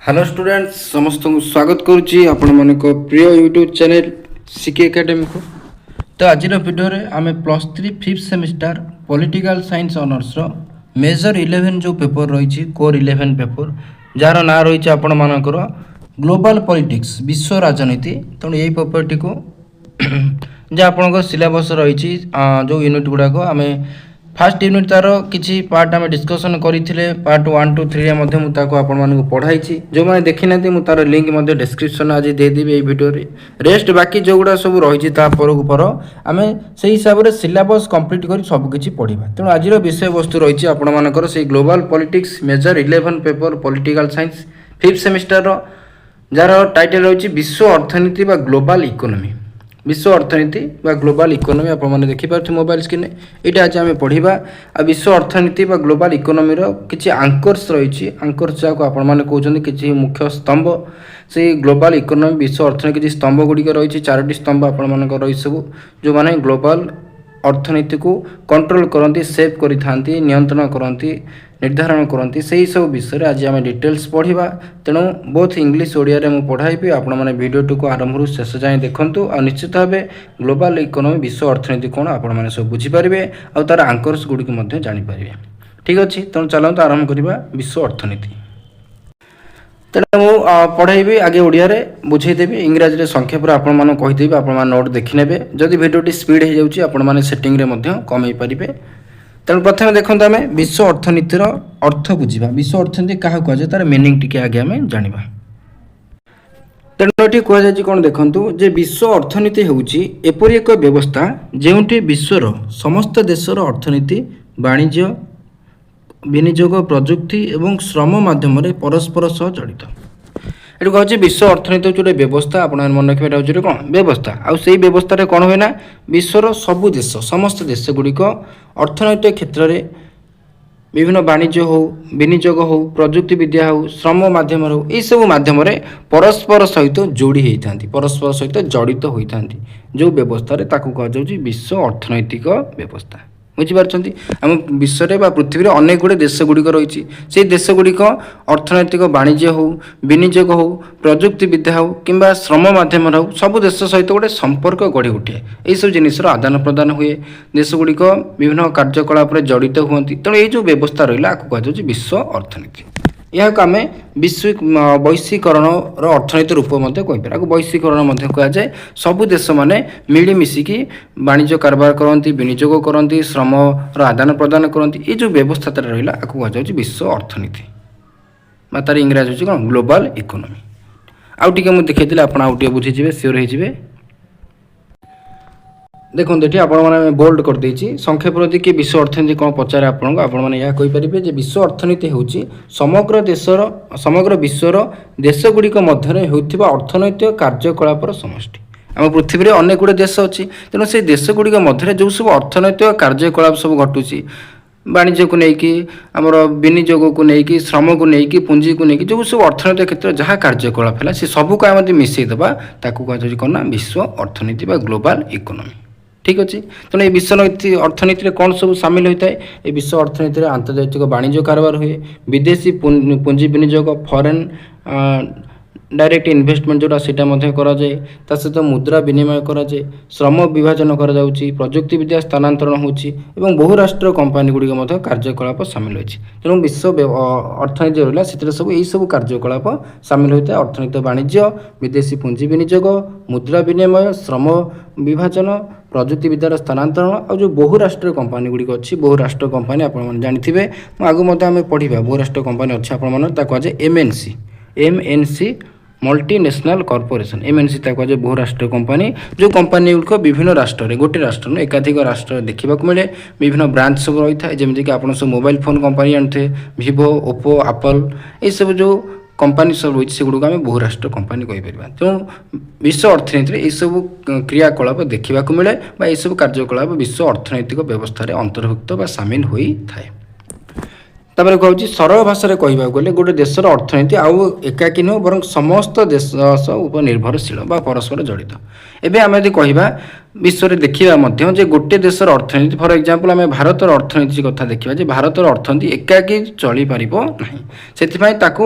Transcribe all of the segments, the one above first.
Hello students समस्त को स्वागत करुच्ची आपण मान प्रिय यूट्यूब चैनल सीके एकेडमी को। तो आज वीडियो रे आम +3 5th semester political science honours रो मेजर 11 जो पेपर रही कोर 11 पेपर जार ना रही आपण मानकर ग्लोबल पॉलिटिक्स विश्व राजनीति। तेणु यही पेपरटी को जहाँ आपण सिलेबस रही जो यूनिट गुड़ाक आम फास्ट यूनिट तार किसी पार्ट आम डिस्कसन करते पार्ट 1 2 3 आपण पढ़ाई जो मैंने देखी ना मुझे तार लिंक डिस्क्रिप्शन आज देदेवी ये वीडियो रे। रेस्ट बाकी जो गुड़ा सब रही पर आम से हिसाब से सिलेबस कंप्लीट कर सबकि पढ़ा। तेणु आज विषय वस्तु रही आपर से global politics major 11 paper political science 5th semester जार टाइटल रही विश्व अर्थनीति व ग्लोबल इकोनॉमी। विश्व अर्थनीति व ग्लोबल इकोनॉमी आप देखिपे मोबाइल स्क्रीन ये आज आम पढ़ा। विश्व अर्थनीति व ग्लोबल इकोनॉमी किसी आंकर्स रही आंकर्स जहाँ कहते किसी मुख्य स्तंभ से ग्लोबल इकोनॉमी विश्व अर्थनीति किसी स्तंभ गुड़िक रही 4टी स्तंभ आप रही सब जो मैंने ग्लोबल अर्थनीति को कंट्रोल करती सेव करती नियंत्रण करती निर्धारण करती से सब विषय आज आम डिटेल्स पढ़ा। तेणु बोथ इंग्लिश ओडिया मुझे पढ़ाई आपण मैंने वीडियो को आरंभ शेष जाए देखूँ आ निश्चित भाव ग्लोबल इकोनॉमी विश्व अर्थनीति कौन आप सब बुझीपारे और तार आंकर्स गुड़िक जानीपारे। ठीक अच्छे तेणु चलते आरंभ करवा विश्व अर्थनीति। तेणु मुझे पढ़ाई आगे ओडिया बुझेदेवी इंग्राजी में संक्षेप आपको कहीदेवी आप नोट देखने जदि भिडियोटी स्पीड हो जाए सेटिंग कम पारे। तेणु प्रथम देखते आम विश्व अर्थनीतिर अर्थ बुझा विश्व अर्थनीति क्या कहुए तार मिनिंग टी आगे आम जाना। तेणु ये कहुई कौन देखु जे विश्व अर्थनीति होपरी एक व्यवस्था जो विश्वर समस्त देशर अर्थनीति वाणिज्य विनियोग प्रजुक्ति एवं श्रम माध्यम परस्पर सह जड़ित। ये कहूँ विश्व अर्थनीति गोटे व्यवस्था आप मन रखा हूँ कौन व्यवस्था आउ से व्यवस्था कौन हुए ना विश्वर सबू देश समस्त देश गुड़िक अर्थनैतिक क्षेत्र में विभिन्न वाणिज्य हो विनियोग हो प्रजुक्ति विद्या हो श्रम माध्यम हो सब माध्यम परस्पर सहित जोड़ी होता परस्पर सहित जड़ित होता जो व्यवस्था कहुँ विश्व अर्थनैतिक व्यवस्था। बुझीपार आम विश्व में पृथ्वी अनेक गुड़े देश गुड़िक रही से देश गुड़िक अर्थनैतिक वाणिज्य हो विनियोग हो प्रजुक्ति विद्या हो कि श्रम माध्यम हो सब देश सहित गोटे संपर्क गढ़ी उठे यही सब जिनर आदान प्रदान हुए देश गुड़िक विभिन्न कार्यकलाप जड़ित हुए। तेणु ये जो व्यवस्था रहा कहुँ विश्व अर्थनीति यह आम वैश्वीकरण अर्थनीति रूप कहीपर वैश्वीकरण कहुए सबू देश मैंने मिलमिशिकी वाणिज्य कारबार करती विनियोग करती श्रम आदान प्रदान करती ये जो व्यवस्था रहा कहुँ विश्व अर्थनीति तार इंग्राजी हूँ कौन ग्लोबल इकोनॉमी। आउ टे मुझे देखी आप बुझीजे सियोर हो देखो ये आपने बोल्ड कर संक्षेप कि विश्व अर्थनीति कौन पचारे आपने विश्व अर्थनीति हूँ समग्र देशर समग्र विश्वर देश गुड़िक मध्य होता अर्थनैतिक कार्यकलापर समष्टि। आम पृथ्वी में अनेक गुड़े देश अच्छी तेणु से देश गुड़िक मध्य जो सब अर्थनैतिक कार्यकलाप सब घटुची वाणिज्य को लेकिन आमर विनियोग को लेकिन श्रम को लेकिन पुंजी को लेकिन जो सब अर्थनैतिक क्षेत्र जहाँ कार्यकलाप है से सबको आम मिसईदेवा कहुँ कौन ना विश्व अर्थनीति ग्लोबल इकोनॉमी। ठीक अच्छे तेणु ये विश्व अर्थनीति कौन सब सामिल होता है ये विश्व अर्थनीति आंतर्जातिक वाणिज्य कारबार हुए विदेशी पुंजी विनियोग फॉरेन डायरेक्ट इन्वेस्टमेंट जोड़ा सीटा कराए सहित मुद्रा विनिमय कराए श्रम विभाजन कर प्रजुक्ति विद्या स्थानांतरण होची बहुराष्ट्र कंपानी गुड़िक कार्यकलाप सामिल होती। तेणु विश्व अर्थनीति रहा से सब यही सब कार्यकलाप सामिल होता है अर्थनीति वाणिज्य विदेशी पुंजी विनियोग मुद्रा विनिमय श्रम विभाजन प्रजुक्ति विद्यार स्थानांतरण और जो बहुराष्ट्रीय कंपानी गुड़िक अच्छी बहुराष्ट्रीय कंपानी आप जानते आगे आम पढ़ा बहुराष्ट्रीय कंपानी अच्छी आप एमएनसी मल्टीनेशनल कॉर्पोरेशन एमएनसी कहुए बहुराष्ट्रीय कंपानी जो कंपानी गुड़िक विभिन्न राष्ट्र में गोटे राष्ट्र एकाधिक राष्ट्र देखा मिले विभिन्न ब्रांच सब रही है जमीक आप सब मोबाइल फोन कंपानी जानते वीवो ओप्पो एप्पल ये सब जो कंपानी सब रही है गुड़क आम बहुराष्ट्र कंपानी कहीपर। तेणु विश्व अर्थनीति ये सब क्रियाकलाप देखा मिले ये सब कार्यकलाप विश्व अर्थनैतिक व्यवस्था अंतर्भुक्त व सामिल होता है। तापर कहूँ सरल भाषा कहवाक गले गोटे देशर अर्थनीति आउ एकाकी नुह बर समस्त देश उपर निर्भरशील परस्पर जड़ित। एवं आम यदि कह विश्व में देखा जे गोटे देशर अर्थनीति फॉर एग्जांपल आम भारतर अर्थनीति कथा देखा जे भारतर अर्थनीति एकाकी चली पार ना से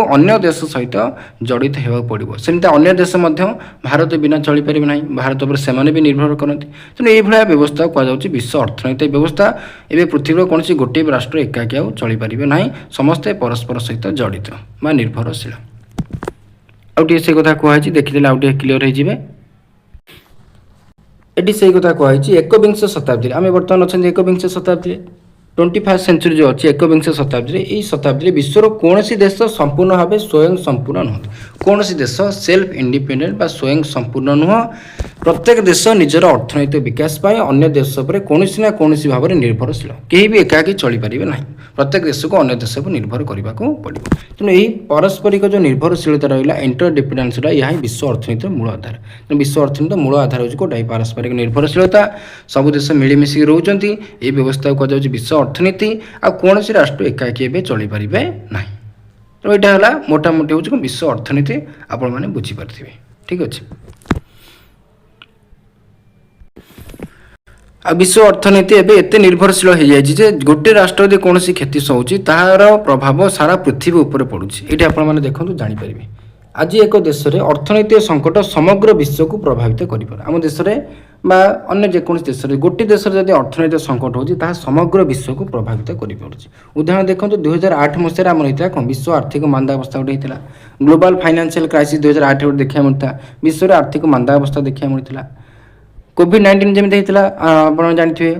अन्य देश सहित जड़ित होगा पड़ो सेमती अन्य देश भारत बिना चली पारे ना भारत पर से भी निर्भर करती तेणु ये व्यवस्था कहुच्छी विश्व अर्थनैतिक व्यवस्था एवं पृथ्वी कौन गोटे राष्ट्र एकाकी आउ चली पारे ना समस्ते परस्पर सहित जड़ित बा निर्भरशील आउटे से कथा कहुई देखीदे आउटे क्लीयर हो एटी से कथा कहुई एकविंश शताब्दी आम बर्तमान अच्छा एकविंश शताब्दी 21st सेंचुरी जो अच्छी एकविंश शताब्दी यही शताब्दी विश्वर कौन देश संपूर्ण भाव स्वयं संपूर्ण नुहत कौन देश सेल्फ इंडिपेंडेंट स्वयं संपूर्ण नुह प्रत्येक देश निजर अर्थनैतिक विकास अन्य देश पर कौन ना कौन भाव में निर्भरशील कहीं भी एकाकी चली पारे ना प्रत्येक देश को अन्य देश पर निर्भर करने को पड़ो तेणु यही पारस्परिक जो निर्भरशीलता रहा इंटरडिपेंडेंस यह विश्व अर्थनीतिर मूल आधार तेणु विश्व अर्थनीति मूल आधार हो कौटा पारस्परिक निर्भरशीलता सब देश मिलमिशिक रोचंती ये व्यवस्था को कहुच्छी विश्व अर्थनीति आ कौन राष्ट्र एकाकी एवं चली पारे ना तो यहाँ है मोटामोटी हूँ विश्व अर्थनीति आपण मैंने बुझीपारे ठीक अच्छे आ विश्व अर्थनीति एते निर्भरशील हो जाए गोटे राष्ट्र यदि कौन क्षति सहूँ तार प्रभाव सारा पृथ्वी उपर पड़ुछि ये आपने देखो जानीपर आज एक देश में अर्थनैतिक संकट समग्र विश्व को प्रभावित कर आम देश अन्य जेकोसी देश में गोटे देश जब अर्थनैतिक संकट हो समग्र विश्व को प्रभावित कर उदाहरण देखो 2008 मसीह आम होता कौन विश्व आर्थिक मांदावस्था गोटे होता ग्लोबल फाइनेंशियल क्राइसिस 2008 गोटे देखा मिलता विश्व में आर्थिक मांदावस्था देखा मिलता कोविड-19 जमी होता आप जानते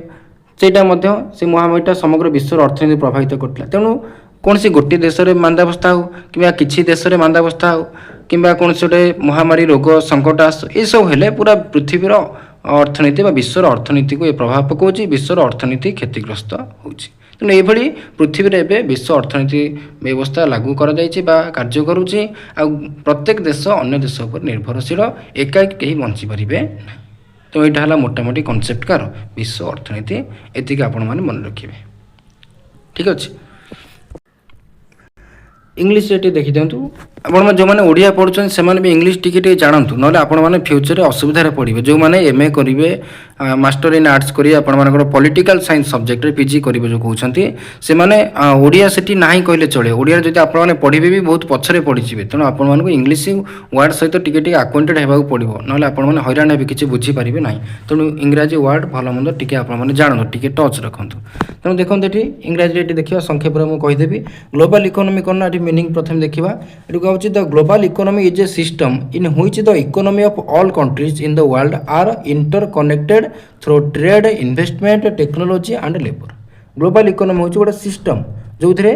से महामारी समग्र विश्व अर्थनीति प्रभावित करता तेणु कौन सी गोटे देश में मांदावस्था हो कि किसी देश में मांदावस्था हो कि कौन से गोटे महामारी रोग संकट आस ये सब है पूरा पृथ्वीर अर्थनीति विश्वर अर्थनीति को ये प्रभाव पकाउछि विश्वर अर्थनीति क्षतिग्रस्त होछि तेणु ये पृथ्वी में विश्व अर्थनीति व्यवस्था लागू कार्य करुच्ची प्रत्येक देश अन्य देश पर निर्भरशील एकाकी कहीं बंची पारे ना तो यहाँ है मोटामोटी कनसेप्ट कार विश्व अर्थनीति एतिक आपण मैंने मन रखिए ठीक अच्छे इंग्लीश रे देखी दिंतु आपण जो मैंने ओडिया पढ़ुछन से भी इंग्लीश टिके जानतु ना आपण मैंने फ्यूचर असुविधा पड़े जो मैंने एमए करेंगे मास्टर इन आर्ट्स करेंगे आपर पॉलिटिकल साइंस सब्जेक्ट पीजी करेंगे जो कहते से ओडिया से ना कहले चले ओडिया जब आपने पढ़े भी बहुत पछरे पड़े तेणु आपको इंग्लीश वर्ड सहित टिके आक्वेंटेड होगा पड़ो ना आपने हैरान हे किसी बुझीपारे ना तेणु इंग्राजी वर्ड भल मंद टी आपने जानतु टी टच रखु तेणु देखो ये इंग्राजी देखा संक्षेप में मुझे कहीदेवी ग्लोबल इकोनॉमी कौन ना मीनिंग प्रथम देखा ये कहूँ the global economy is a system in which the economy of all countries in the world are interconnected through trade investment technology and labour global economy हूँ गोटे सिस्टम जो थे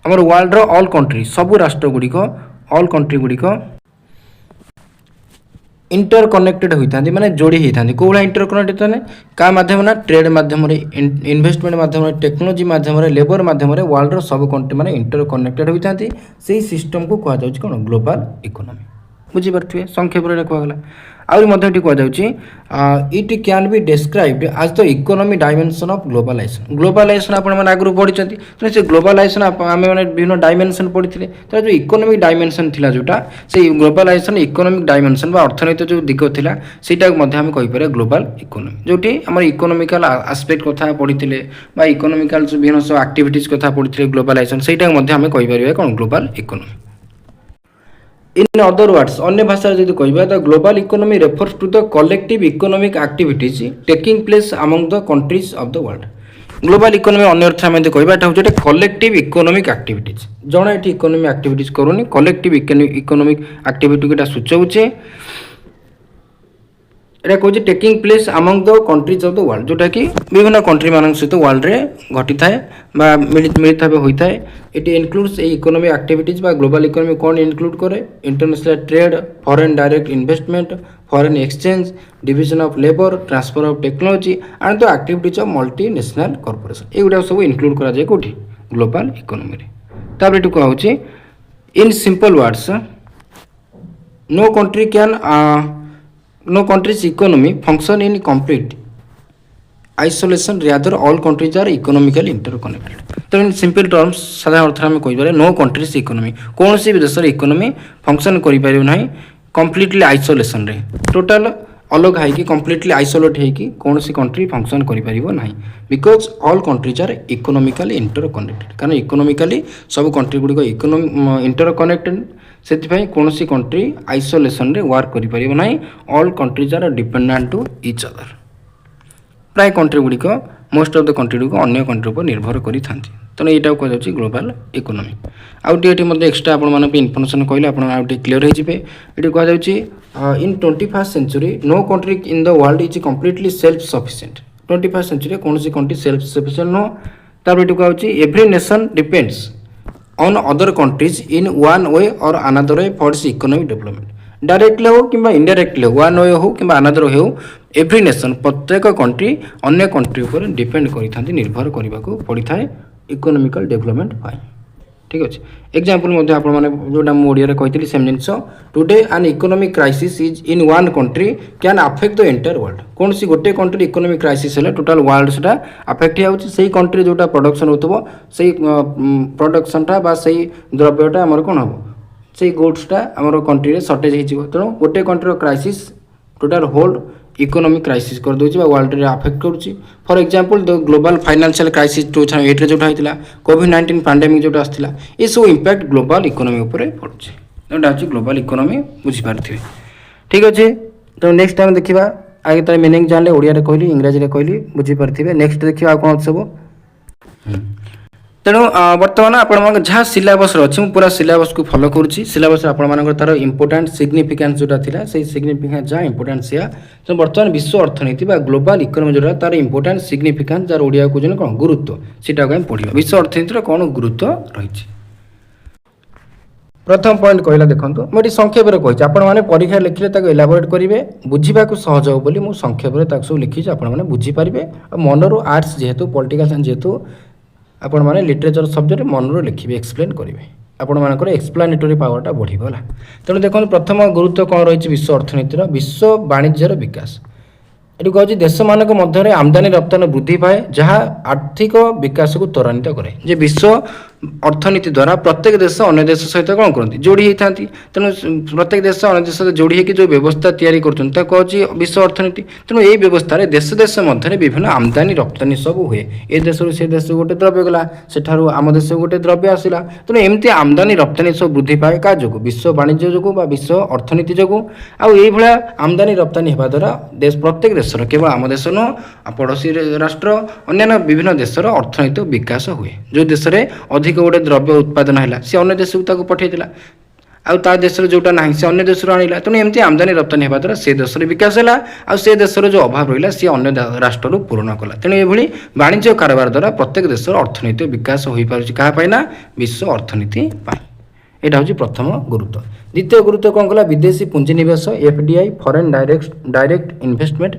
आम वर्ल्ड ऑल कंट्री सबू राष्ट्र गुड़िक ऑल कंट्री गुड़िक इंटरकनेक्टेड होता माने जोड़ी होता कौ भाई इंटरकनेक्टेड होता क्या मध्यम ना ट्रेड मध्यम इन्वेस्टमेंट मध्यम टेक्नोलॉजी मध्यम लेबर मध्यम वर्ल्ड सब कंट्री माने इंटरकनेक्टेड होता से सिस्टम को कहुच्छी कौन ग्लोबल इकोनॉमी बुझीपारे संक्षेप कहगला आहरी कहुच्छी it can be described as the economy dimension of globalization globalization आपने आगु पढ़ी से ग्लोबलाइजेशन आम मैंने विभिन्न डायमेंशन पढ़ी तो जो इकोनॉमिक डायमेंशन थिला जोटा से ग्लोबलाइजेशन इकोनॉमिक डायमेंशन अर्थनैतिक जो दिग थिला सेटा आम कहीपर ग्लोबल इकोनॉमी जोटी आम इकोनॉमिकल आस्पेक्ट कथा पढ़ी इकोनॉमिकल विभिन्न सब एक्टिविटीज कथा पढ़ी ग्लोबलाइजेशन सेटा आम कहीपर कौन global economy in other words अन्य भाषा जो कह the global economy refers to the collective economic activities taking place among the countries of the world global economy अन्य अर्थ आम कहटा हूँ कलेक्टिव इकोनॉमिक एक्टिविटीज जड़े ये इकोनॉमिक एक्टिविटीज करूनी कलेक्टिव इकोनॉमिक एक्टिविटी को सूचाऊे यहाँ कौन taking place among the countries of the world जोटा कि विभिन्न कंट्री मान सहित वर्ल्ड में घटी थाए मिलित भाव होता है ये includes economic activities global economy कौन इनक्लूड करे international trade foreign direct investment foreign exchange division of labour transfer of technology and the activities of multinational corporation ये सब इनक्लूड करा जाए कौटी ग्लोबल इकोनॉमी तापर ये कहूँ in simple words no country can no country's economy function in complete isolation rather all countries are economically interconnected तो in simple terms साधारण अर्थ में कही नो कंट्रीज इकोनॉमी कौन सी भी देश इकोनॉमी फंक्शन करि पारियो नाही कंप्लीटली आइसोलेशन रे टोटल अलग है कम्प्लीटली आइसोलेट है कौन सी कंट्री फंक्शन करें because all countries are economically interconnected कारण इकोनॉमिकली सब कंट्री गुड़िक इंटर कनेक्टेड से कौन सी कंट्री आइसोलेशन रे वर्क करें all countries are dependent to each other प्राय कंट्री गुड़िक मोस्ट ऑफ द कंट्री गुड़िक अन्य कंट्री पर निर्भर करि थांती तेणु यहाँ कहुच्छे ग्लोबल इकोनॉमी आउटे एक्सट्रा आपण इनफर्मेशन कहले आप क्लीयर हो कहुच्छे in 21st century no country in the world is completely self sufficient 21st century कौन सी कंट्री सेल्फ सफिशिएंट नो तापर ये कहुच्छे every nation depends on other countries in one way or another way for its economic development directly हो कि indirectly हो one way हो कि अनदर वे हो एवरी नेशन प्रत्येक कंट्री अन्य कंट्री पर डिपेंड करते निर्भर करने को पड़ता है इकोनॉमिकल डेवलपमेंट पाई ठीक अच्छे एग्जांपल जोटा मुझे कही सेम जिन today an economic crisis is in one country can affect the entire world कौन सी गोटे कंट्री इकोनॉमिक क्राइसिस है टोटल वर्ल्ड से अफेक्ट हो कंट्री जोटा प्रोडक्शन हो प्रोडक्शनटा से द्रव्यटा आमर कौन हम से गुड्सटा आम कंट्री सर्टेज हो तेणु गोटे country crisis total whole economic crisis कर दूसरी वर्ल्ड रे अफेक्ट करुच्ची for example the global financial crisis 2008 रे जोटा होता कोविड-19 पैंडेमिक जोटा आसला ये सब इंपैक्ट ग्लोबल इकोनॉमी उपर पड़ुଛି जोटा अच्छी ग्लोबल इकोनॉमी बुझीपारे ठीक अच्छे तो नेक्स्ट टाइम देखा आगे तार मीनिंग जानले ओडिया कहली इंग्राजी रे कहली बुझीपारे नेक्स्ट देखिए आ कौन सब तेणु बर्तमान आप जहाँ सिलेबस अच्छी पूरा सिलेबस को फॉलो करुँची सिलेबस आप तार इंपोर्टेंट सिग्निफिकेंस जोटा थिला से सिग्निफिकेंस जहाँ इंपोर्टेंट सिया तो बर्तमान विश्व अर्थनीति ग्लोबल इकोनॉमी जोटा तार इंपोर्टेंट सिग्निफिकेंस जार ओडिया को कौन गुरुत्व सीटा पढ़ा विश्व अर्थनीतिर कौन गुरुत्व रही प्रथम पॉइंट कहला देखो मुझे संक्षेप में कही आपने परीक्षा लिखिले एलाबोरेट करेंगे बुझा सहज हो बोली संक्षेप में सब लिखी आपने बुझीपारे मनरू आर्ट्स जेहेतु पॉलिटिकल साइंस जेहेतु आपण माने लिटरेचर सब्जेक्ट मनरू लिखिए एक्सप्लेन करेंगे आपण मानकर एक्सप्लानेटरी पावरटा बढ़ीगला तेणु देखो प्रथम गुरुत्व कौन रही विश्व अर्थनीतिर विश्व वाणिज्यर विकास ये कहूँ देश मानक मध्य आमदानी रप्तानी वृद्धि पाए जहाँ आर्थिक विकास को त्वरान्वित करे जे विश्व अर्थनीति द्वारा प्रत्येक देश अन्य देश सहित कौन करती जोड़ी होता तेणु प्रत्येक देश अन्य देश सहित जोड़ी होकर जो व्यवस्था तैयारी कर विश्व अर्थनीति तेणु यही व्यवस्था देश देश मध्य विभिन्न आमदानी रप्तानी सब हुए ए देश से देश गोटे द्रव्य गला सेठारू आम देश गोटे द्रव्य आसला तेणु एमती आमदानी रप्तानी सब वृद्धि पाए क्या जो विश्व वाणिज्य जो विश्व अर्थनीति जो आई आमदानी रप्तानी होगा द्वारा देश प्रत्येक देशर केवल आम देश नुह पड़ोशी राष्ट्र अन्य विभिन्न देशर अर्थनैतिक विकास हुए जो देश में अधिक गोटे द्रव्य उत्पादन है सी अन्य देश को पठेला आउ ता देश जोटा ना से अन्य देश आनिला तेणु एमती आमदानी रप्तानी होगा द्वारा से देश विकास है आ से देशर जो अभाव रहा सी अन्य राष्ट्र पूरण कला तेणु ये वाणिज्य कारोबार द्वारा प्रत्येक देशर अर्थनैतिक विकास हो पारे क्या विश्व अर्थनीति यहाँ हूँ प्रथम गुरुत्व द्वितीय गुरुत्व कौन कला विदेशी पुंजीनिवेश एफडीआई फॉरेन डायरेक्ट इन्वेस्टमेंट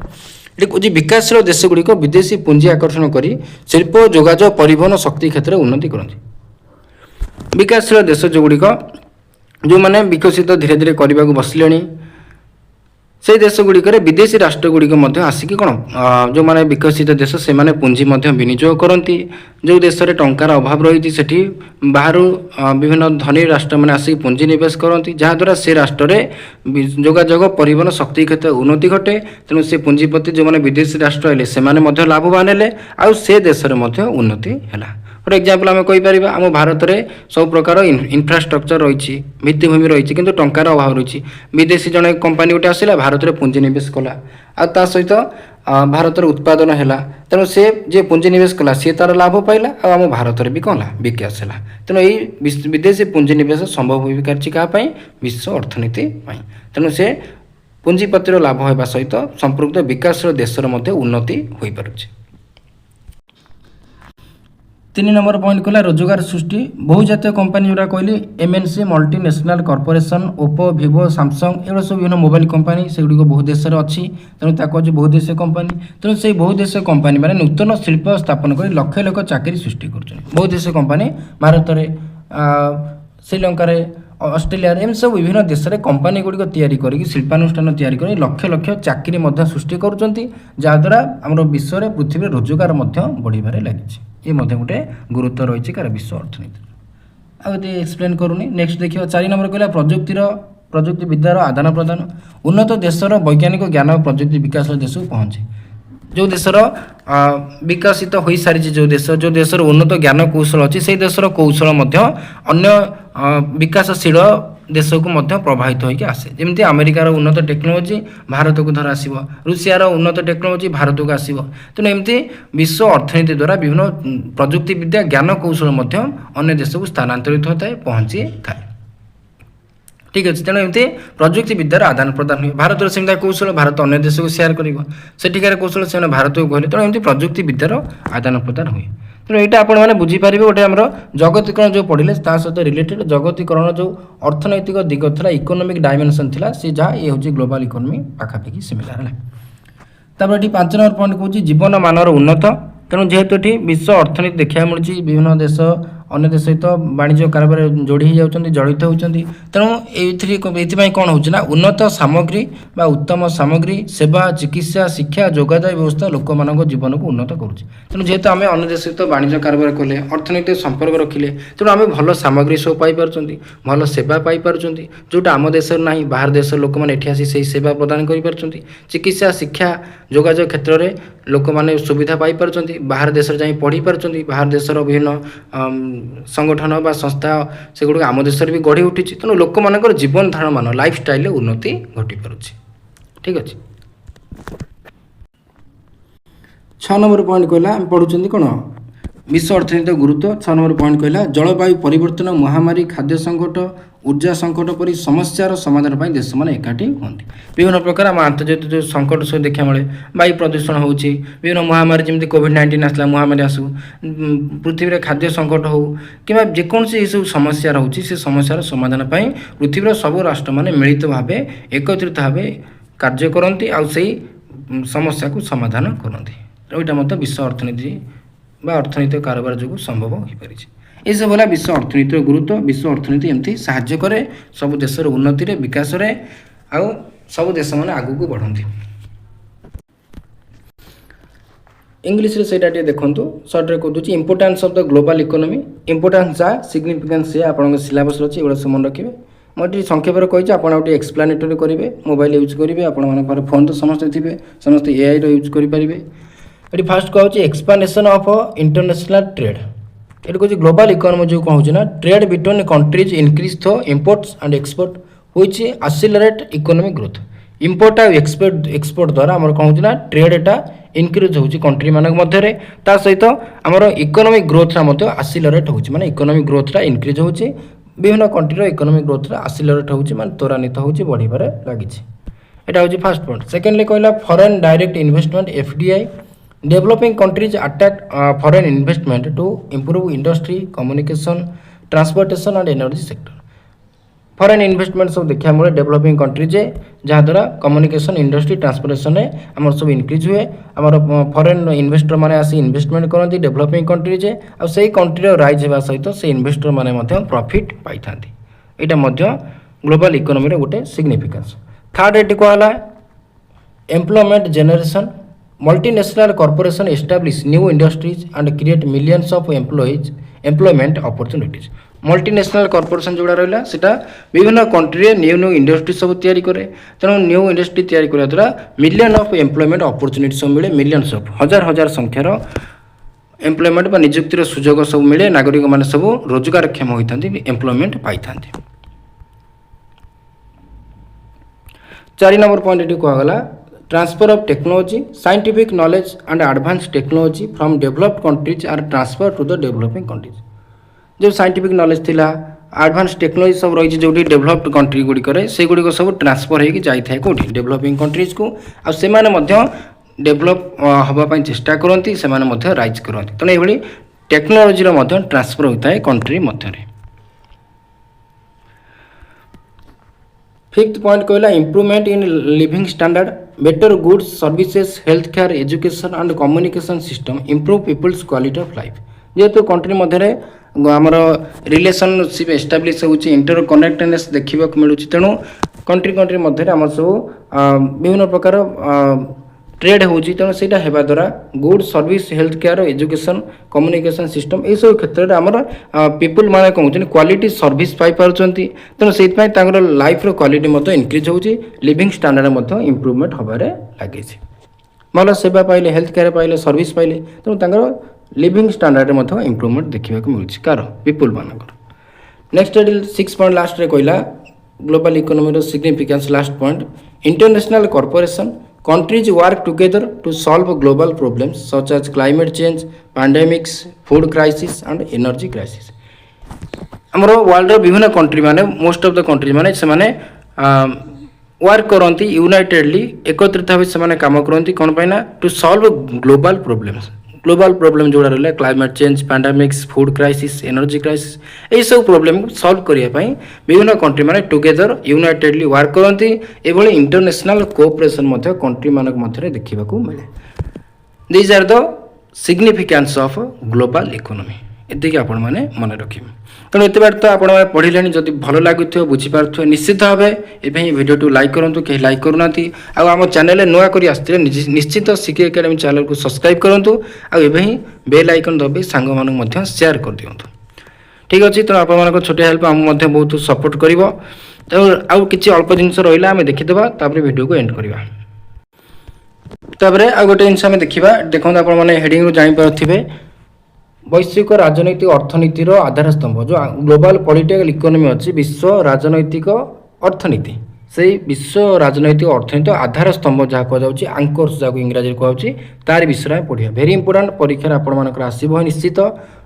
ये कौन विकासशील देश गुड़िक विदेशी पुंजी आकर्षण कर शिल्प जोगाजोग परिवहन शक्ति क्षेत्र में उन्नति करती विकासशील देश जो गुड़िक जो मैंने विकसित धीरे धीरे करने को बसिले से देश गुड़िक विदेशी राष्ट्र गुड़िक आसिक कौन जो मैंने विकसित देश से मैंने पुंजी विनियोग करती जो देश में टंकार अभाव रही से बाहर विभिन्न धनी राष्ट्र मैंने आसिक पुंजी निवेश करती जहाद्वारा से राष्ट्र में जोगाजोग परिवहन शक्ति क्षेत्र उन्नति घटे तेणु से पुंजीपति जो मैंने विदेशी राष्ट्र आए से लाभवान है आउ से देश में उन्नति है फॉर एग्जांपल आम कहीपर आम भारत में सब प्रकार इंफ्रास्ट्रक्चर रही भित्तिभूमि रही किंतु टंकार अभाव रही विदेशी जड़े कंपानी गोटे आसला भारत में पुंजीनिवेश कला आ सहित भारत उत्पादन है तेणु से जे पुंजीनिवेश कला सी तार लाभ पाइला आम भारत में भी कौन विकास है तेणु यही विदेशी पुंजीनिवेश संभव हो क्या विश्व अर्थनीति तेणु से पुंजीपतिर लाभ होगा सहित संपृक्त विकासशील देशर उन्नति हो पारुछि 3 नंबर पॉइंट कहला रोजगार सृष्टि बहुजातीय कंपनी जोड़ा कहली MNC multinational corporation Oppo Vivo Samsung एगुड़ा सब विभिन्न मोबाइल कंपनी से गुड़िक बहुदेश अच्छी तेणु ताको बहुदेशीय कंपनी तेणु से बहुदेशीय कंपनी मैंने नूतन शिल्प स्थापन कर लक्ष लक्ष चाकरी सृष्टि कर बहुदेशीय कंपनी भारत में श्रीलंकार ऑस्ट्रेलिया एम सब विभिन्न देश में कंपनी गुड़िक तैयारी कर शिल्पानुष्ठान तैयारी कर लक्ष लक्ष चाकरी सृष्टि करुँद्वारा आम विश्व में पृथ्वी रोजगार बढ़िबार लगी ये गोटे गुरुत्व रही कार विश्व अर्थनीति आगे एक्सप्लेन करूनी नेक्स्ट देखिए 4 नंबर कहला प्रजुक्ति विद्यार आदान प्रदान उन्नत देशर वैज्ञानिक ज्ञान और प्रजुक्ति विकास देश को पहुँचे जो देशर विकसित हो सारी जो देशर उन्नत ज्ञान कौशल अच्छी से देशर कौशल अन्य विकासशील देश को प्रभावित होकर आसे जमी अमेरिकार उन्नत टेक्नोलोजी भारत को धर आसो रुषियार उन्नत टेक्नोलोजी भारत को आसो तेणु एमती विश्व अर्थनीति द्वारा विभिन्न प्रजुक्ति विद्या ज्ञान कौशल अन्य देश को स्थानांतरित होता है पहुँची थाए ठीक अच्छे तेणु एमती प्रजुक्ति विद्यार आदान प्रदान हुए भारत सेमती कौशल भारत अन्य देश को सेयार कर कौशल से भारत को कहले तेणु एमती प्रजुक्ति विद्यार आदान प्रदान हुए तेणु यहाँ आपण मैंने बुझीपारे गोटे आम जगतीकरण जो पढ़े सहित रिलेटेड जगतीकरण जो अर्थनैतिक दिग था इकोनोमिक डायमेंशन था सी जहाँ ये हूँ ग्लोबल इकोनोमी पाखापाखि सिमिलार है तापर ये 5 नंबर पॉइंट कहूँ जीवन मानर उन्नत तेणु जेहेतु ये विश्व अर्थनीति देखा मिलूँ विभिन्न देश अन्य देश सहित वाणिज्य कारोबार जोड़ी जाती जड़ित होती तेणु ये कौन होना उन्नत सामग्री बा उत्तम सामग्री सेवा चिकित्सा शिक्षा जोगाଯୋଗ व्यवस्था लोक मान जीवन को उन्नत करुच्चे तेणु जेहेतु आम अन्य देश सहित वाणिज्य कारोबार कले अर्थनैतिक संपर्क रखिले तेणु आम भल सामग्री सब पाई भल सेवा पाई जोटा आम देश ना बाहर देश लोक मैंने आसी से सेवा प्रदान कर चिकित्सा शिक्षा जोगाଯୋଗ क्षेत्र में लोक मैंने सुविधा पाई बाहर देश जा पढ़ी पार्टी बाहर देशर विभिन्न संगठन बा संस्था से गुड़ आम देश भी गढ़ी उठी तेणु लोक मान जीवन धारण मान लाइफ स्टाइल उन्नति घटी पारुछि ठीक अच्छे 6 नंबर पॉइंट कहला पढ़ुं कौन विश्व अर्थनीति गुरुत्व 6 नंबर पॉइंट कहला जलवायु परिवर्तन महामारी खाद्य संकट ऊर्जा संकट परी समस्यार समाधान पर देश मैंने एकाठी होती विभिन्न प्रकार आम आंतर्जातिक जो संकट सब देखा मिले वायु प्रदूषण होची विभिन्न महामारी जमी कोविड-19 आसला महामारी आसू पृथ्वी में खाद्य संकट हो कि जेकोसी सब समस्या रोचे से समस्यार समाधान पर पृथ्वीर सब राष्ट्र मैंने मिलित भाव एकत्रित भाव कार्य करती समस्या को समाधान करती यहाँ मत विश्व अर्थनीति बा अर्थनैतिक कारोबार जो संभव हो पारि ये सब है विश्व अर्थनीतिर गुरुत्व विश्व अर्थनीति एमती साहाय्य करे सब देशर उन्नति विकास आउ सब देश मैंने आगू बढ़ती इंग्लीश से देखो सर्ट रे कहूँ importance of the global economy importance जा सिग्निफिकेंस से आप सिलेबस अच्छी एगुड़ा सब मन रखिए मुझे संक्षेप कही आप एक्सप्लानेटरी करेंगे मोबाइल यूज करेंगे आप फोन तो समस्ते थे समस्त एआई यूज करेंगे ये फास्ट कहूँ एक्सपांडेशन ऑफ इंटरनेशनल ट्रेड ये कहूँ ग्लोबल इकोनॉमी जो कहूँ ना ट्रेड बिटवीन कंट्रीज इंक्रीज थो imports and export which accelerate economic growth import और एक्सपोर्ट द्वारा आम कौन ना ट्रेडटा इनक्रीज होची कंट्री मान मध्य ता सहित आमर इकोनॉमिक ग्रोथ एक्सिलरेट होची माने इकोनॉमिक ग्रोथटा इनक्रीज होची विभिन्न कंट्रीर इकोनॉमिक ग्रोथटा एक्सिलरेट होची माने त्वरान्वित होची बढ़िबारे लागिछि एटा होची फर्स्ट पॉइंट सेकेंडली कहला foreign direct investment FDI developing countries attract foreign investment to improve industry communication transportation and energy sector foreign investment सब देखा मिले डेवलपिंग कंट्रीज जहाँद्वारा कम्युनिकेशन इंडस्ट्री ट्रांसपोर्टेशन आम सब इनक्रीज हुए आम फॉरेन इन्वेस्टर मैंने आसी इन्वेस्टमेंट करती डेवलपिंग कंट्रीज आ से कंट्री राइज होगा सहित से इन्वेस्टर मैंने प्रॉफिट पाई था यहाँ ग्लोबल इकोनॉमी गोटे सिग्निफिकेंस थर्ड ये कहला employment generation multinational corporation establish new industries and create millions of employment opportunities multinational corporation जोड़ा रहा सेटा विभिन्न कंट्री न्यू न्यू इंडस्ट्री सब तैयारी करे तेणु न्यू इंडस्ट्री तैयारी करने द्वारा मिलियन ऑफ एम्प्लॉयमेंट अपॉर्चुनिटी सब मिले मिलियंस ऑफ हजार हजार संख्यार एम्प्लॉयमेंट बा नियुक्तिर सुजोग सब मिले नागरिक मान सब रोजगार क्षम होता एम्प्लॉयमेंट पाई था 4 नंबर पॉइंट ये कहगला transfer of technology scientific knowledge and advance technology from developed countries are transfer to the developing countries जो साइंटिफिक नॉलेज थिला एडवांस टेक्नोलॉजी सब रही जो डेवलप्ड कंट्री गुड़िक से गुड़िक सब ट्रांसफर होगी जाए कौटी डेवलपिंग कंट्रीज को आ डेवलप हाँपाई चेष्टा करती से राइज करती तेणु ये टेक्नोलॉजी ट्रांसफर होता है कंट्री मध्य फिफ्थ पॉइंट कहला improvement in living standard better goods services health care education and communication system improve people's quality of life जेहेतु कंट्री मध्य आमर रिलेशनशिप एस्टाब्लीश होची इंटर कनेक्टेडनेस देखा मिलूँ तेणु कंट्री मध्य आम सब विभिन्न प्रकार ट्रेड होची तेणु सेटा हेबा द्वारा good service health care education communication system ए सब क्षेत्र में आमर पीपुल माने कौन क्वालिटी सर्विस पाई पारुचंती तेणु से लाइफ रो क्वालिटी मत इनक्रीज होची लिविंग स्टैंडर्ड मत इम्प्रूवमेंट होबारे लागे भल सेवा पाइले हेल्थ केयर पाइले सर्विस पाइले तेणु लिविंग स्टैंडर्ड मत इम्प्रूवमेंट देखा मिलूँ कार पीपुल मानकर नेक्स्ट 6 पॉइंट लास्ट रे कहला ग्लोबल इकोनॉमी रो significance last point international corporation countries work together to solve global problems such as climate change, pandemics, food crisis and energy crisis. हमरो world रो विभिन्न कंट्री माने मोस्ट ऑफ द कंट्री माने से माने work करंती unitedly एकत्रित भाव से माने काम करंती कोन पाइना टू सॉल्व ग्लोबल प्रॉब्लम जोड़ा रहले climate change pandemics food crisis energy crisis ए सब प्रॉब्लम सॉल्व करिया पई विभिन्न कंट्री माने टुगेदर यूनाइटेडली वर्क करंती एभली इंटरनेशनल कोऑपरेशन मध्य कंट्री मानक मध्य देखिबा को मिले these are the significance of global economy एति कि आपण माने मन रखिबे तेणु एत बार तो आपण पढ़िले जदि भल लगुव बुझीपार निश्चित भाव ये भिडियो लाइक करूँ कहीं लाइक करूना आम चैनल नुआ कर आसते निश्चित सिके एकेडमी चैनल को सब्सक्राइब करूँ आए बेल आइकन दबाई सांग मानक शेयर कर दिंतु ठीक अच्छे तेणु आप छोटे हेल्प आम बहुत सपोर्ट कर आउ कि अल्प जिनस रहा आम देखीदे भिडियो को एंड करवा आउ गोटे जिन देखा देखो आप हेडिंग जापारे वैश्विक राजनैतिक अर्थनीतिर आधार स्तंभ जो ग्लोबल पॉलिटिकल इकोनॉमी अच्छी विश्व राजनैतिक अर्थनीति से विश्व राजनैतिक अर्थनीति आधार स्तंभ जहाँ कहुच्छी आंकर्स जहाँ इंग्राजी कहुच्छी तार विषय में पढ़िया भेरी इंपोर्टाट परीक्षा आपण आसो निश्चित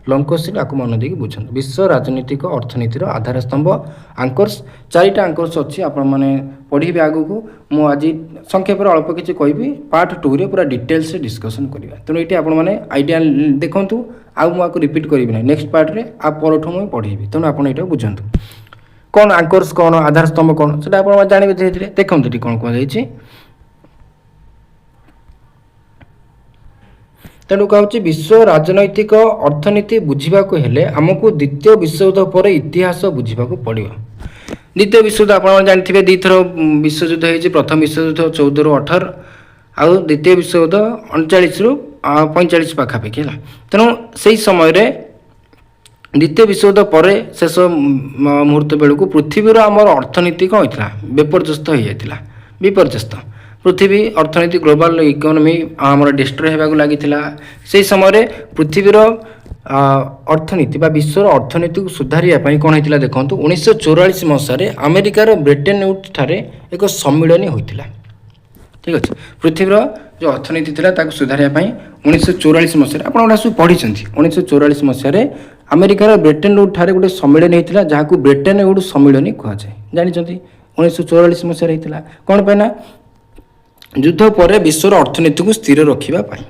लंग क्वेश्चन आपको मन देकी बुझे विश्व राजनैतिक अर्थनीतिर आधार स्तंभ आंकर्स 4टा आंकर्स अच्छी आपने पढ़े आगू को मु आज संक्षेप अल्प किसी कहि पार्ट 2 रे पूरा डिटेल्स डिस्कसन करवा तेणु ये आपने आइडिया देखूँ आउ मुझे रिपीट करी ना नेक्स्ट पार्ट रे आप परठू मुझे पढ़ेबी तेणु आप ये बुझंतु कौन आंकर्स कौन आधार स्तंभ कौन से आप जानवे धीरे धीरे देखते ये कौन कहुच्छी तेणु कहूँ विश्व राजनैतिक अर्थनीति बुझा हेले आमको द्वितीय विश्वयुद्ध पर इतिहास बुझा पड़ो द्वितीय विश्वयुद्ध आप जानते दी थर विश्वयुद्ध हो प्रथम विश्वयुद्ध 14 ରୁ 18 आउ द्वितीय विश्वयुद्ध 39 ରୁ 45 पाखापाखि है तेणु से समय द्वितीय विश्वयुद्ध पर शेष मुहूर्त बेलू पृथ्वीर आमर अर्थनीति कौन होता विपर्यस्त हो जाता विपर्यस्त पृथ्वी अर्थनीति ग्लोबल इकोनॉमी आमर डिस्ट्रय होगा लगी से समय पृथ्वीर अर्थनीति बा विश्वर अर्थनीति को सुधारिया कौन होता देखो 1944 मसीह अमेरिकार ब्रिटेन वुड्स ठारे एक सम्मिलन होता ठीक अच्छे पृथ्वीर जो अर्थनीति था सुधारिया 1944 मसीह आप सब पढ़ी 1944 मसीह अमेरिकार ब्रिटेन वुड्स ठारे गोटे सम्मिलन होता जहाँ को ब्रिटेन वुड्स सम्मिलन कहुए जानते 1944 मसीह होता कौन पाइना युद्ध पर विश्वर अर्थनीति को स्थिर रखापी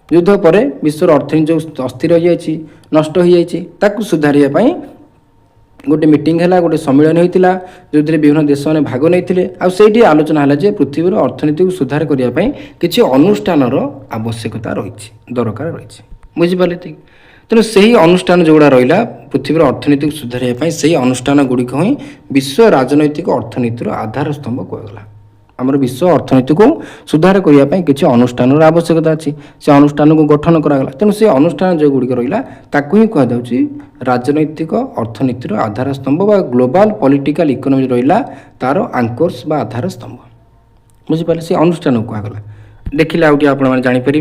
युद्ध पर विश्वर अर्थनीति जो अस्थिर हो जाए नष्ट हो जाए सुधारिया गोटे मीटिंग है गोटे सम्मेलन होता जो विभिन्न देश मैंने भाग नहीं आईटी आलोचना है जे पृथ्वीर अर्थनीति को सुधार करने किसी अनुष्ठान आवश्यकता रही दरकार रही बुझिपारे ठीक तेणु से ही अनुष्ठान जोड़ा रहा पृथ्वीर अर्थनीति को सुधारिया से अनुष्ठान गुड़िक ही विश्व राजनैतिक अर्थनीतिर आधार स्तंभ कहगला आमर विश्व अर्थनीति को सुधार करने किसी अनुष्ठान आवश्यकता अच्छी से अनुष्ठान को गठन करागला तेणु से अनुष्ठान जो गुड़िक रहा ताकू ही कहुच्छी राजनैतिक अर्थनीतिर आधार स्तंभ बा ग्लोबल पॉलिटिकल इकोनॉमी रहा तार आंकर्स बा आधार स्तंभ बुझिपारे से अनुष्ठान को कहगला देखिले आउटे आपण जानीपर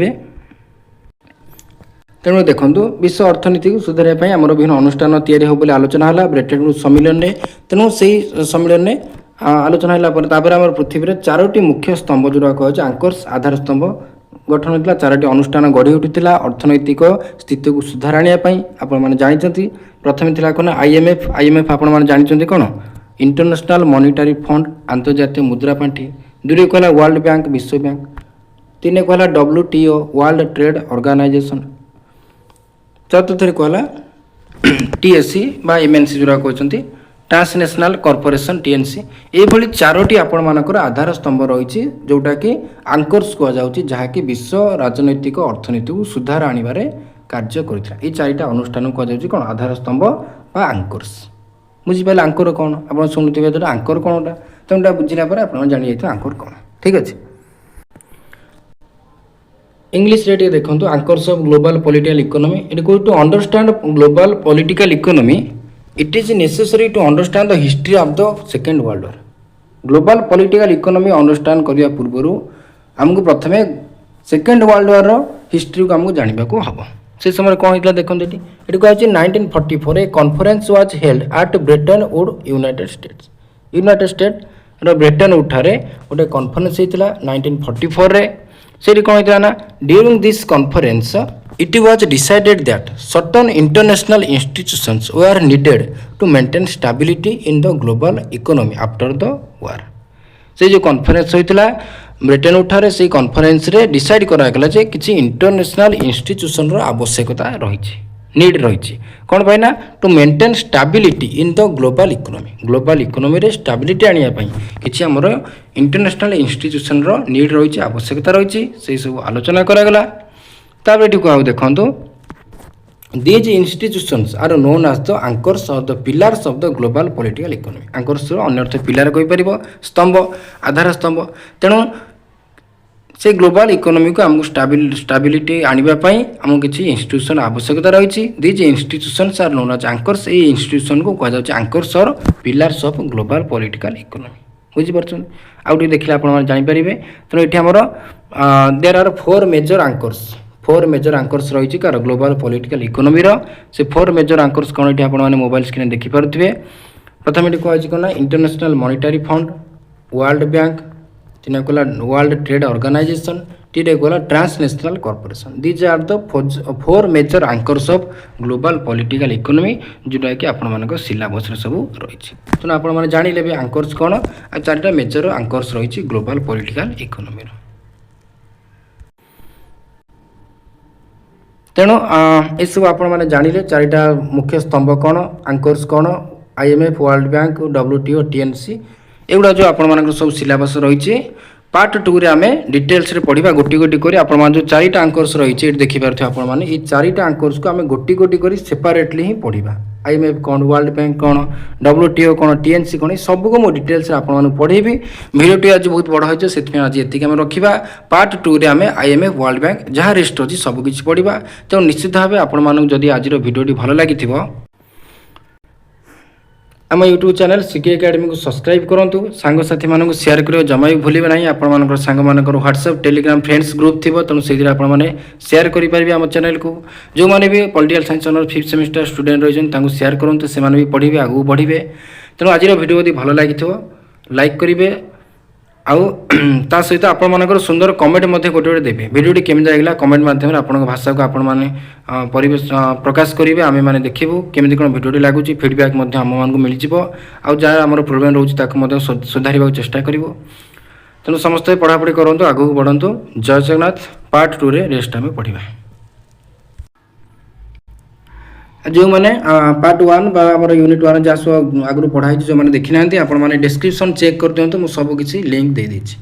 तेणु देखो विश्व अर्थनीति को सुधारिया आम विभिन्न अनुष्ठान तैयारी हो आलोचना है ब्रिटेन वुड्स सम्मेलन में तेणु से सम्मेलन में आलोचना है आम पृथ्वी 4टी मुख्य स्तंभ जोड़ा कहे आंकर्स आधार स्तंभ गठन होता 4टी अनुष्ठान गढ़ी उठीला अर्थनैतिक स्थिति को सुधार आने आपने जानते प्रथम थी कौन आईएमएफ आपने जानते कौन इंटरनेशनल मॉनिटरी फंड अंतर्जातीय मुद्रा पांठि दुई कहला वर्ल्ड बैंक विश्व बैंक 3 कहला WTO वर्ल्ड ट्रेड ऑर्गेनाइजेशन चतुर्थ कहला TSC बा MNC जोड़ा कहते ट्रांसनेशनल कॉर्पोरेशन TNC ये 4टी आपण आधार स्तंभ रही जोटा कि आंकर्स कहुच्छी जहाँकि विश्व राजनैतिक अर्थनीति को सुधार आने कार्य करता ये 4टा अनुष्ठान कहुच्छी कौन आधार स्तंभ बा आंकर्स बुझिपारे आंकर कौन आप शुणुवे जो आंकर कौनटा तेनालीरा बुझला आप जानी जाइए आंकर कौन ठीक अच्छे इंग्लिश रे देखो anchors of global political economy it going to understand global political economy it is necessary to understand the history of the second world war global political economy understand करने पूर्व आमको प्रथम सेकेंड वर्ल्ड वॉर हिस्ट्री को आमको जानवा को हम से समय कौन होता देखो ये कह 1944 a conference was held at Bretton Woods United States Bretton Woods ठारे गोटे कॉन्फ्रेंस होता 1944 रे से कौन होता ना during this conference it was decided that certain international institutions were needed to maintain stability in the global economy after the war से जो कॉन्फ्रेंस होता ब्रिटेन उठारे से कॉन्फ्रेंस रे डिसाइड करागला जे किसी इंटरनेशनल इंस्टीट्यूशन रो आवश्यकता रही नीड रही कौन पाई ना to maintain stability in the global economy रे स्टेबिलिटी आनिया पई किछि हमर इंटरनेशनल इंस्टीट्यूशन रो नीड रही आवश्यकता रही से सब आलोचना करागला तापर एठी को देखंतु these institutions are known as the anchors or the pillars of the global political economy anchors अन्य अर्थ पिलार कहि परिबो स्तंभ आधार स्तंभ तेणु से ग्लोबल इकोनॉमी को हमको स्टेबिलिटी आनिबा पई हमको किछि इंस्टीट्यूशन आवश्यकता रही these institutions are known as anchors ए इंस्टीट्यूशन को कहा जाउछ anchors और pillars of global political economy बुझि परछन आउटी देखिला आपण माने जानि परिबे तेणु एठी हमर there are four major anchors रही कार ग्लोबल पॉलिटिकल इकोनॉमी से फोर मेजर आंकर्स कौन ये आपने मोबाइल स्क्रीन देखिपे प्रथम ये कहना International Monetary Fund World Bank तीन कहला वर्ल्ड ट्रेड ऑर्गेनाइजेशन तीन कहला transnational corporation these are the four major anchors of global political economy जोटा कि आपण सिलेबस सब रही तेना आपने जानिले आंकर्स कौन आ चारिटा मेजर आंकर्स रही ग्लोबल पॉलिटिकल इकोनॉमी तेणु ये सब आपने जानिले चारिटा मुख्य स्तंभ कौन आंकर्स कौन IMF world bank WTO TNC एगुड़ा जो आपण सब सिलेबस रही पार्ट 2 रे आमे डिटेल्स रे पढ़िबा गोटी गोटी करी आपण जो चारिटा आंकर्स रही देखि पारथि आपण माने ई चारिटा आंकर्स को आमे गोटी गोटी करी सेपरेटली ही पढ़िबा IMF कौन वर्ल्ड बैंक कौन WTO कौन TNC कौन सब को मो डिटेल्स रे आपण माने पढ़ेबी वीडियोटी आज बहुत बड़ होय से आज एतिक आमे रखिबा पार्ट 2 रे आमे IMF वर्ल्ड बैंक जहाँ रेस्ट अछि सब किछि पढ़िबा तो निश्चित भाबे आपण मानक जदि आजिर वीडियोटी भलो लागिथिबो आम यूट्यूब चैनल सिके एकेडमी को सब्सक्राइब करूँ सांगसाथी मानक शेयर करेंगे जमा भी भूलें ना आपण सांग व्हाट्सएप टेलीग्राम फ्रेंड्स ग्रुप थी तेणु से शेयर करेंगे आम चैनल को जो मैंने भी political science honour 5th semester student रही शेयर करूँ से भी पढ़े आगू बढ़े तेणु आज वीडियो यदि भल लगी लाइक करेंगे आउ ता सहित आपण मानकर सुंदर कमेंट गोटे गोटे देवे वीडियोटी केमी लगे कमेंट माध्यम आपण भाषा को आपण मैंने परिवेश प्रकाश करेंगे आम मैंने देखू केमी कौन वीडियोटी लगुच फीडबैक आम मान मिल जाए जहाँ आम प्रोब्लेम रोचे सुधार चेष्टा करूँ तेणु समस्ते पढ़ापढ़ी करूँ आगू बढ़ु जय जगन्नाथ पार्ट 2 रे रेस्ट आम पढ़ा जो मैंने पार्ट 1 यूनिट 1 जहाँ सब आगु पढ़ाई जो मैंने देखी ना आपने डिस्क्रिप्शन चेक कर दिखाँ मुझे सब किसी लिंक दे देछि।